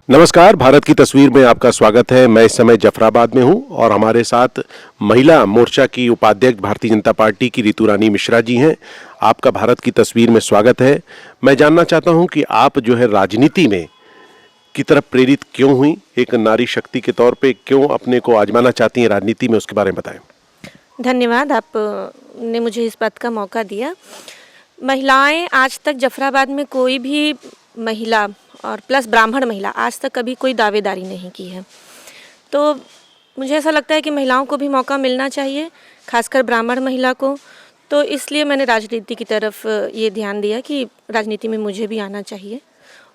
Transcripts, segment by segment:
नमस्कार, भारत की तस्वीर में आपका स्वागत है। मैं इस समय जफराबाद में हूं और हमारे साथ महिला मोर्चा की उपाध्यक्ष भारतीय जनता पार्टी की रितु रानी मिश्रा जी हैं। आपका भारत की तस्वीर में स्वागत है। मैं जानना चाहता हूं कि आप जो है राजनीति में की तरफ प्रेरित क्यों हुई, एक नारी शक्ति के तौर पे क्यों अपने को आजमाना चाहती हैं राजनीति में, उसके बारे में बताएं। धन्यवाद, आपने मुझे इस बात का मौका दिया। महिलाएं आज तक जफराबाद में कोई भी महिला और प्लस ब्राह्मण महिला आज तक कभी कोई दावेदारी नहीं की है। तो मुझे ऐसा लगता है कि महिलाओं को भी मौका मिलना चाहिए, खासकर ब्राह्मण महिला को। तो इसलिए मैंने राजनीति की तरफ ये ध्यान दिया कि राजनीति में मुझे भी आना चाहिए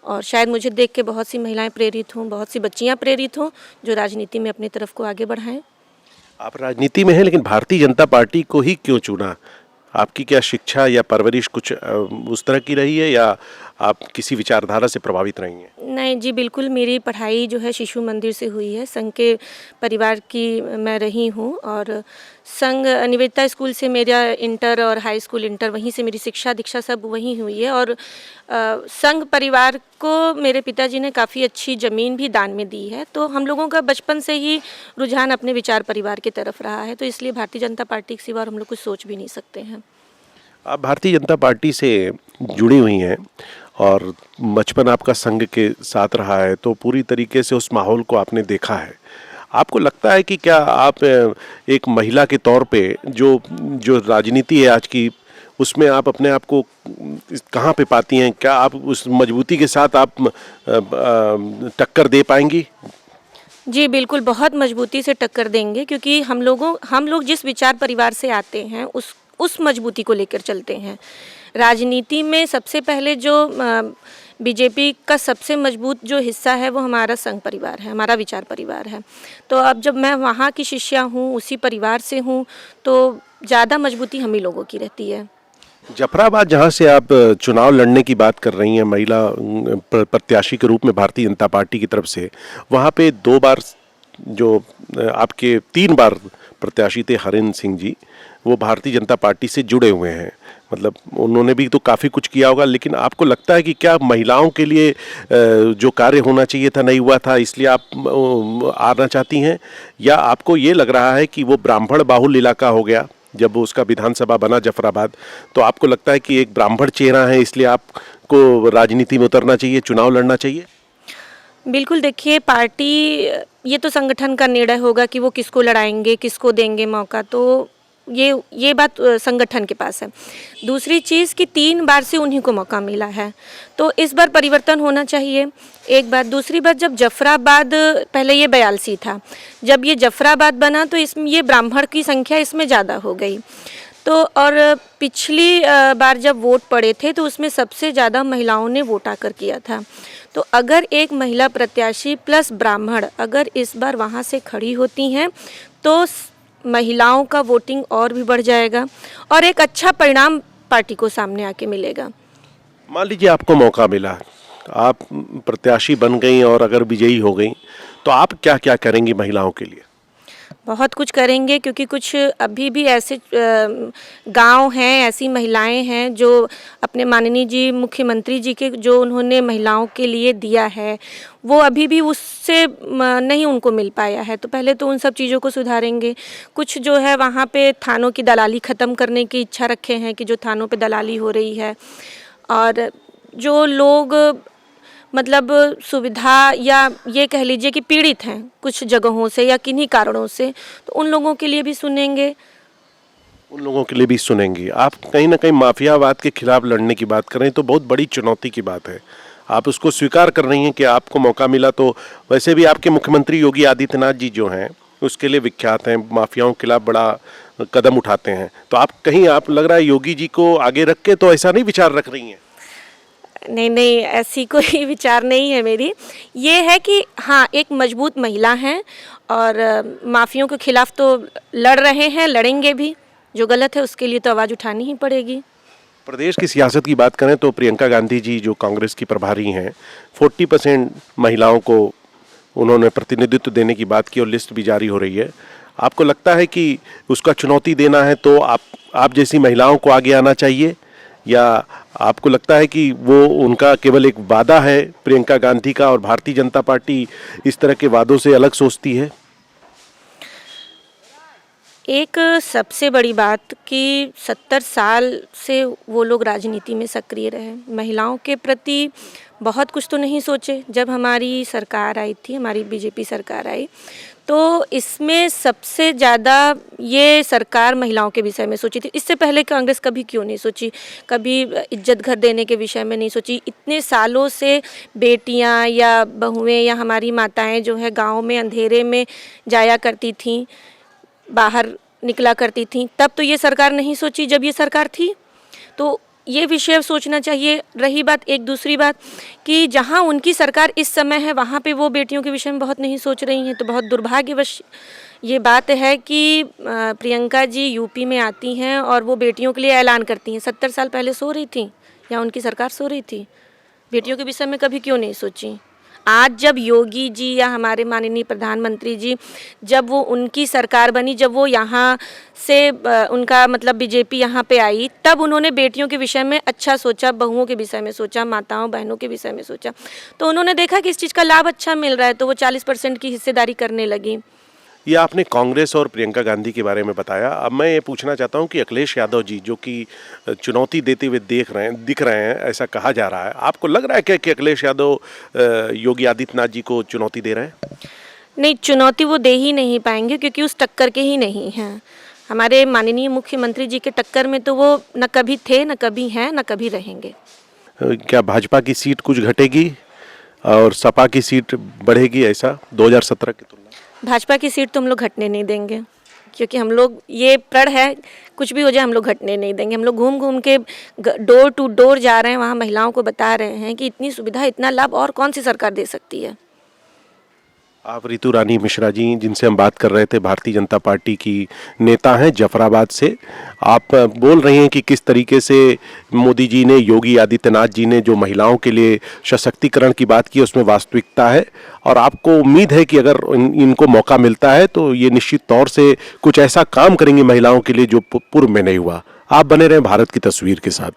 और शायद मुझे देख के बहुत सी महिलाएं प्रेरित हों, बहुत सी बच्चियां प्रेरित हों जो राजनीति में अपनी तरफ को आगे बढ़ाएं। आप राजनीति में हैं, लेकिन भारतीय जनता पार्टी को ही क्यों चुना? आपकी क्या शिक्षा या परवरिश कुछ उस तरह की रही है या आप किसी विचारधारा से प्रभावित रही हैं? नहीं जी, बिल्कुल मेरी पढ़ाई जो है शिशु मंदिर से हुई है। संघ के परिवार की मैं रही हूँ और संघ निवेदिता स्कूल से मेरा इंटर और हाई स्कूल इंटर वहीं से मेरी शिक्षा दीक्षा सब वहीं हुई है। और संघ परिवार को मेरे पिताजी ने काफ़ी अच्छी ज़मीन भी दान में दी है। तो हम लोगों का बचपन से ही रुझान अपने विचार परिवार की तरफ रहा है। तो इसलिए भारतीय जनता पार्टी के सिवा और हम लोग कुछ सोच भी नहीं सकते हैं। आप भारतीय जनता पार्टी से जुड़ी हुई हैं और बचपन आपका संघ के साथ रहा है, तो पूरी तरीके से उस माहौल को आपने देखा है। आपको लगता है कि क्या आप एक महिला के तौर पे जो जो राजनीति है आज की, उसमें आप अपने आप को कहाँ पे पाती हैं? क्या आप उस मजबूती के साथ आप टक्कर दे पाएंगी? जी बिल्कुल, बहुत मजबूती से टक्कर देंगे क्योंकि हम लोग जिस विचार परिवार से आते हैं उस मजबूती को लेकर चलते हैं। राजनीति में सबसे पहले जो बीजेपी का सबसे मजबूत जो हिस्सा है वो हमारा संघ परिवार है, हमारा विचार परिवार है। तो अब जब मैं वहाँ की शिष्या हूँ, उसी परिवार से हूँ, तो ज़्यादा मजबूती हम ही लोगों की रहती है। जफराबाद, जहाँ से आप चुनाव लड़ने की बात कर रही हैं महिला प्रत्याशी के रूप में भारतीय जनता पार्टी की तरफ से, वहाँ पे 2 बार जो आपके 3 बार प्रत्याशी थे हरिंद्र सिंह जी, वो भारतीय जनता पार्टी से जुड़े हुए हैं। मतलब उन्होंने भी तो काफ़ी कुछ किया होगा, लेकिन आपको लगता है कि क्या महिलाओं के लिए जो कार्य होना चाहिए था नहीं हुआ था, इसलिए आप आना चाहती हैं? या आपको ये लग रहा है कि वो ब्राह्मण बाहुल इलाका हो गया जब उसका विधानसभा बना जफराबाद, तो आपको लगता है कि एक ब्राह्मण चेहरा है इसलिए आपको राजनीति में उतरना चाहिए, चुनाव लड़ना चाहिए? बिल्कुल, देखिए पार्टी, ये तो संगठन का निर्णय होगा कि वो किसको लड़ाएंगे, किसको देंगे मौका। तो ये बात संगठन के पास है। दूसरी चीज़ कि 3 बार से उन्हीं को मौका मिला है, तो इस बार परिवर्तन होना चाहिए। एक बात, दूसरी बात, जब जफराबाद, पहले ये 82 था, जब ये जफराबाद बना तो इसमें ये ब्राह्मण की संख्या इसमें ज़्यादा हो गई। तो और पिछली बार जब वोट पड़े थे तो उसमें सबसे ज़्यादा महिलाओं ने वोट आकर किया था। तो अगर एक महिला प्रत्याशी प्लस ब्राह्मण अगर इस बार वहाँ से खड़ी होती हैं तो महिलाओं का वोटिंग और भी बढ़ जाएगा और एक अच्छा परिणाम पार्टी को सामने आके मिलेगा। मान लीजिए आपको मौका मिला, आप प्रत्याशी बन गई और अगर विजयी हो गई, तो आप क्या क्या करेंगी महिलाओं के लिए? बहुत कुछ करेंगे क्योंकि कुछ अभी भी ऐसे गांव हैं, ऐसी महिलाएं हैं जो अपने माननीय जी मुख्यमंत्री जी के जो उन्होंने महिलाओं के लिए दिया है वो अभी भी उससे नहीं उनको मिल पाया है। तो पहले तो उन सब चीज़ों को सुधारेंगे। कुछ जो है वहाँ पे थानों की दलाली ख़त्म करने की इच्छा रखे हैं कि जो थानों पे दलाली हो रही है और जो लोग मतलब सुविधा या ये कह लीजिए कि पीड़ित हैं कुछ जगहों से या किन्हीं कारणों से, तो उन लोगों के लिए भी सुनेंगे। उन लोगों के लिए भी सुनेंगी। आप कहीं ना कहीं माफियावाद के खिलाफ लड़ने की बात कर रहे हैं, तो बहुत बड़ी चुनौती की बात है। आप उसको स्वीकार कर रही हैं कि आपको मौका मिला। तो वैसे भी आपके मुख्यमंत्री योगी आदित्यनाथ जी जो हैं उसके लिए विख्यात हैं, माफियाओं के खिलाफ बड़ा कदम उठाते हैं। तो आप लग रहा है योगी जी को आगे रख के तो ऐसा नहीं विचार रख रही हैं? नहीं, ऐसी कोई विचार नहीं है मेरी। ये है कि हाँ, एक मजबूत महिला हैं और माफियों के खिलाफ तो लड़ रहे हैं, लड़ेंगे भी। जो गलत है उसके लिए तो आवाज़ उठानी ही पड़ेगी। प्रदेश की सियासत की बात करें तो प्रियंका गांधी जी जो कांग्रेस की प्रभारी हैं, 40% महिलाओं को उन्होंने प्रतिनिधित्व देने की बात की और लिस्ट भी जारी हो रही है। आपको लगता है कि उसका चुनौती देना है तो आप जैसी महिलाओं को आगे आना चाहिए या आपको लगता है कि वो उनका केवल एक वादा है प्रियंका गांधी का और भारतीय जनता पार्टी इस तरह के वादों से अलग सोचती है? एक सबसे बड़ी बात कि 70 साल से वो लोग राजनीति में सक्रिय रहे, महिलाओं के प्रति बहुत कुछ तो नहीं सोचे। जब हमारी सरकार आई थी, हमारी बीजेपी सरकार आई, तो इसमें सबसे ज़्यादा ये सरकार महिलाओं के विषय में सोची थी। इससे पहले कांग्रेस कभी क्यों नहीं सोची, कभी इज्जत घर देने के विषय में नहीं सोची। इतने सालों से बेटियां या बहुएं या हमारी माताएं जो है गाँव में अंधेरे में जाया करती थीं, बाहर निकला करती थी, तब तो ये सरकार नहीं सोची। जब ये सरकार थी तो ये विषय सोचना चाहिए। रही बात एक दूसरी बात कि जहाँ उनकी सरकार इस समय है वहाँ पे वो बेटियों के विषय में बहुत नहीं सोच रही हैं, तो बहुत दुर्भाग्यवश ये बात है कि प्रियंका जी यूपी में आती हैं और वो बेटियों के लिए ऐलान करती हैं। 70 साल पहले सो रही थी या उनकी सरकार सो रही थी? बेटियों के विषय में कभी क्यों नहीं सोची? आज जब योगी जी या हमारे माननीय प्रधानमंत्री जी, जब वो उनकी सरकार बनी, जब वो यहाँ से उनका मतलब बीजेपी यहाँ पे आई, तब उन्होंने बेटियों के विषय में अच्छा सोचा, बहुओं के विषय में सोचा, माताओं बहनों के विषय में सोचा। तो उन्होंने देखा कि इस चीज़ का लाभ अच्छा मिल रहा है, तो वो 40% की हिस्सेदारी करने लगी। ये आपने कांग्रेस और प्रियंका गांधी के बारे में बताया। अब मैं ये पूछना चाहता हूँ कि अखिलेश यादव जी जो कि चुनौती देते हुए दिख रहे हैं, ऐसा कहा जा रहा है, आपको लग रहा है क्या कि अखिलेश यादव योगी आदित्यनाथ जी को चुनौती दे रहे हैं? नहीं, चुनौती वो दे ही नहीं पाएंगे क्योंकि उस टक्कर के ही नहीं हैं। हमारे माननीय मुख्यमंत्री जी के टक्कर में तो वो न कभी थे, न कभी हैं, न कभी रहेंगे। क्या भाजपा की सीट कुछ घटेगी और सपा की सीट बढ़ेगी ऐसा 2017 की तुलना? भाजपा की सीट तो हम लोग घटने नहीं देंगे, क्योंकि हम लोग ये प्रण है, कुछ भी हो जाए हम लोग घटने नहीं देंगे। हम लोग घूम घूम के डोर टू डोर जा रहे हैं, वहाँ महिलाओं को बता रहे हैं कि इतनी सुविधा, इतना लाभ और कौन सी सरकार दे सकती है। आप रितु रानी मिश्रा जी, जिनसे हम बात कर रहे थे, भारतीय जनता पार्टी की नेता हैं जफराबाद से। आप बोल रही हैं कि किस तरीके से मोदी जी ने, योगी आदित्यनाथ जी ने जो महिलाओं के लिए सशक्तिकरण की बात की उसमें वास्तविकता है, और आपको उम्मीद है कि अगर इनको मौका मिलता है तो ये निश्चित तौर से कुछ ऐसा काम करेंगी महिलाओं के लिए जो पूर्व में नहीं हुआ। आप बने रहें भारत की तस्वीर के साथ।